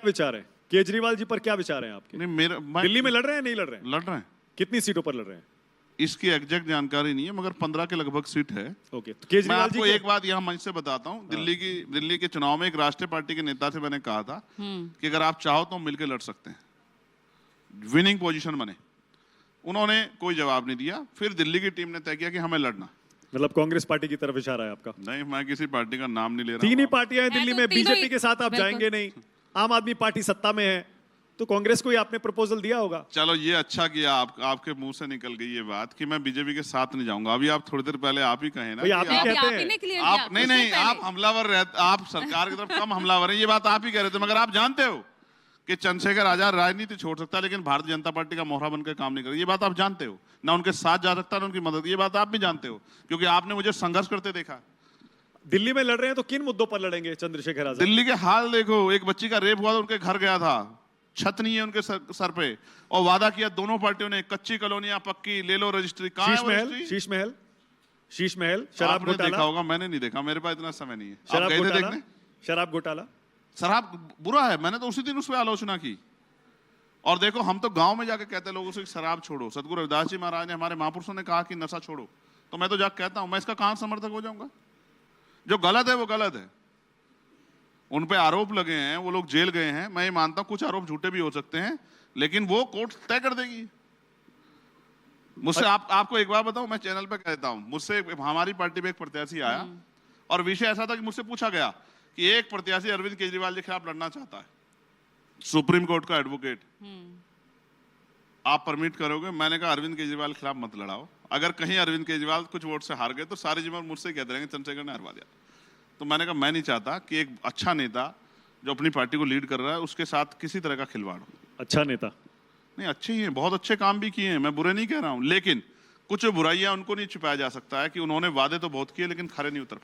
विचार है केजरीवाल जी पर, क्या विचार है आपके? नहीं मैं दिल्ली में लड़ रहे हैं, नहीं लड़ रहे हैं? लड़ रहे हैं। कितनी सीटों पर लड़ रहे हैं? इसकी एग्जैक्ट जानकारी नहीं है, मगर 15 के लगभग सीट है। ओके, तो मैं केजरीवाल जी आपको एक बात यहाँ मंच से बताता हूँ। दिल्ली के चुनाव में एक राष्ट्रीय पार्टी के नेता से मैंने कहा था कि अगर आप चाहो तो मिलकर लड़ सकते हैं, विनिंग पोजीशन बने। उन्होंने कोई जवाब नहीं दिया। फिर दिल्ली की टीम ने तय किया कि हमें लड़ना। मतलब कांग्रेस पार्टी की तरफ इशारा है आपका? नहीं, मैं किसी पार्टी का नाम नहीं ले रहा। तीन ही पार्टियां हैं दिल्ली में, तीनों बीजेपी ही- के साथ आप जाएंगे नहीं, आम आदमी पार्टी सत्ता में है, तो कांग्रेस को ही आपने प्रपोजल दिया होगा। चलो ये अच्छा किया आपके मुंह से निकल गई ये बात कि मैं बीजेपी के साथ नहीं जाऊंगा। अभी आप थोड़ी देर पहले आप ही कहे ना भाई, आप कि ही आप- कहते आप ही हैं। ने clear आप किया, नहीं उससे नहीं पहले। आप हमलावर रहते, आप सरकार की तरफ कम हमलावर हैं, ये बात आप ही कह रहे थे। मगर आप जानते हो कि चंद्रशेखर आजाद राजनीति छोड़ सकता है, लेकिन भारतीय जनता पार्टी का मोहरा बनकर काम नहीं कर, ये बात आप जानते हो ना। उनके साथ जा सकता है ना उनकी मदद, ये बात आप भी जानते हो, क्योंकि आपने मुझे संघर्ष करते देखा। दिल्ली में लड़ रहे हैं तो किन मुद्दों पर लड़ेंगे चंद्रशेखर आजाद? दिल्ली के हाल देखो, एक बच्ची का रेप हुआ था, उनके घर गया था, छत नहीं है उनके सर पे, और वादा किया दोनों पार्टियों ने, कच्ची कॉलोनियां पक्की, ले लो रजिस्ट्री। कहाँ है शीश वो महल, रजिस्ट्री? शीश महल, शीश महल, शराब आपने देखा घोटाला, होगा, मैंने नहीं देखा, मेरे पास इतना समय नहीं है। आप शराब गए थे घोटाला, देखने? शराब घोटाला। शराब बुरा है, मैंने तो उसी दिन उस पर आलोचना की। और देखो, हम तो गांव में जाके कहते हैं लोगों से कि शराब छोड़ो। सतगुरु रविदास जी महाराज ने, हमारे महापुरुषों ने कहा कि नशा छोड़ो, तो मैं तो जाके कहता हूं। मैं इसका कहां समर्थक हो जाऊंगा? जो गलत है वो गलत है। उन पे आरोप लगे हैं, वो लोग जेल गए हैं। मैं ये मानता हूं कुछ आरोप झूठे भी हो सकते हैं, लेकिन वो कोर्ट तय कर देगी। मुझसे आपको एक बात बताऊं, मैं चैनल पे कहता हूं, मुझसे हमारी पार्टी में एक प्रत्याशी आया और विषय ऐसा था कि मुझसे पूछा गया कि एक प्रत्याशी अरविंद केजरीवाल के खिलाफ लड़ना चाहता है, सुप्रीम कोर्ट का एडवोकेट, आप परमिट करोगे? मैंने कहा अरविंद केजरीवाल के खिलाफ मत लड़ाओ। अगर कहीं अरविंद केजरीवाल कुछ वोट से हार गए तो सारे जीवन मुझसे ही कहते रहेंगे चंद्रशेखर ने हरवा दिया। तो मैंने कहा मैं नहीं चाहता कि एक अच्छा नेता जो अपनी पार्टी को लीड कर रहा है उसके साथ किसी तरह का खिलवाड़ हो। अच्छा नेता नहीं, अच्छे ही हैं, बहुत अच्छे काम भी किए हैं, मैं बुरे नहीं कह रहा हूं, लेकिन कुछ बुराइयां उनको नहीं छुपाया जा सकता है कि उन्होंने वादे तो बहुत किए लेकिन खरे नहीं उतर पाए।